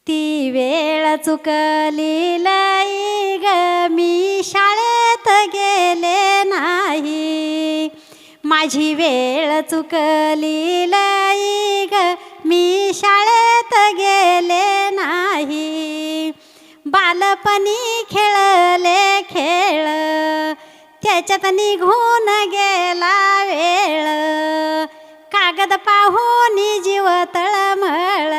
ती वेळ चुकली लई ग मी शाळेत गेले नाही. माझी वेळ चुकली लई ग मी शाळेत गेले नाही. बालपणी खेळले खेळ त्याच्यात निघून गेला वेळ. कागद पाहून जीव तळमळ.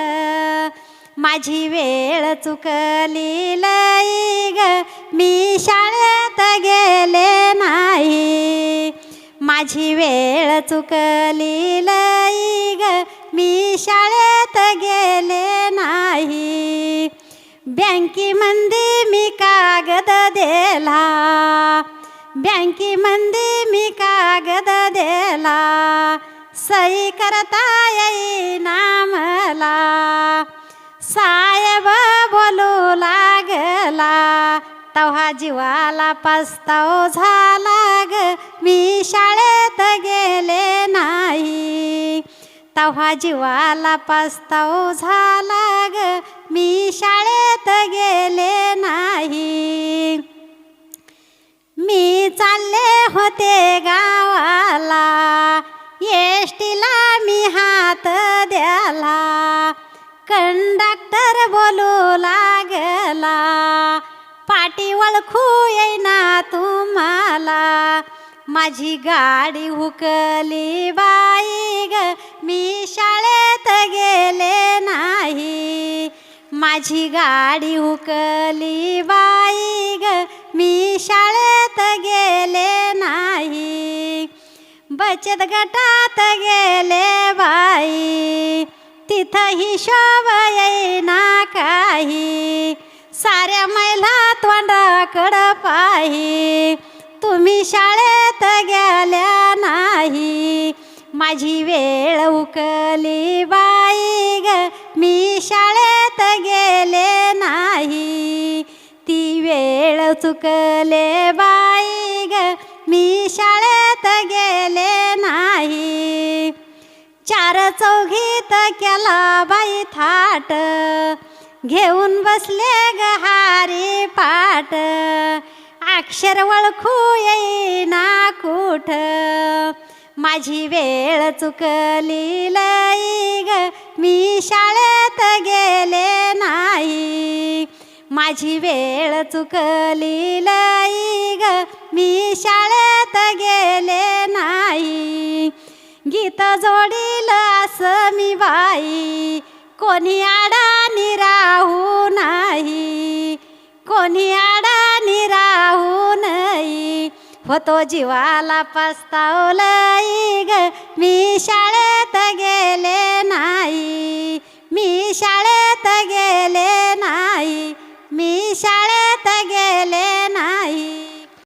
माझी वेळ चुकली लई ग मी शाळेत गेले नाही. माझी वेळ चुकली लई ग मी शाळेत गेले नाही. बँकेमध्ये मी कागद दिला. बँकेमध्ये मी कागद दिला. सही करता येईना मला. साहेब बोलू लागला तेव्हा जीवाला पस्ताव झाला ग मी शाळेत गेले नाही. तेव्हा जीवाला पस्ताव झाला ग मी शाळेत गेले नाही. मी चालले होते गावाला एसटीला मी हात द्याला. कंडक्टर बोलू लागला पाटी ओळखू येईना तुम्हाला. माझी गाडी हुकली बाई ग मी शाळेत गेले नाही. माझी गाडी हुकली बाई ग मी शाळेत गेले नाही. बचत गटात गेले बाई तिथं हिशोब येईना काही. साऱ्या महिला तोंडाकडं पाही तुम्ही शाळेत गेल्या नाही. माझी वेळ हुकली बाई ग मी शाळेत गेले नाही. ती वेळ चुकले बाई ग मी शाळेत गेले नाही. चार चौघीत केला बाई थाट घेऊन बसले ग हारी पाट. अक्षर ओळखू येईना कुठ. माझी वेळ चुकली लई ग मी शाळेत गेले नाही. माझी वेळ चुकली लई ग मी शाळेत गेले नाही. गीत जोडील असं मी बाई कोणी अडाणी राहू नाही. कोणी अडाणी राहू नाही. होतो जीवाला पस्ताव लई ग मी शाळेत गेले नाही. मी शाळेत गेले नाही. मी शाळेत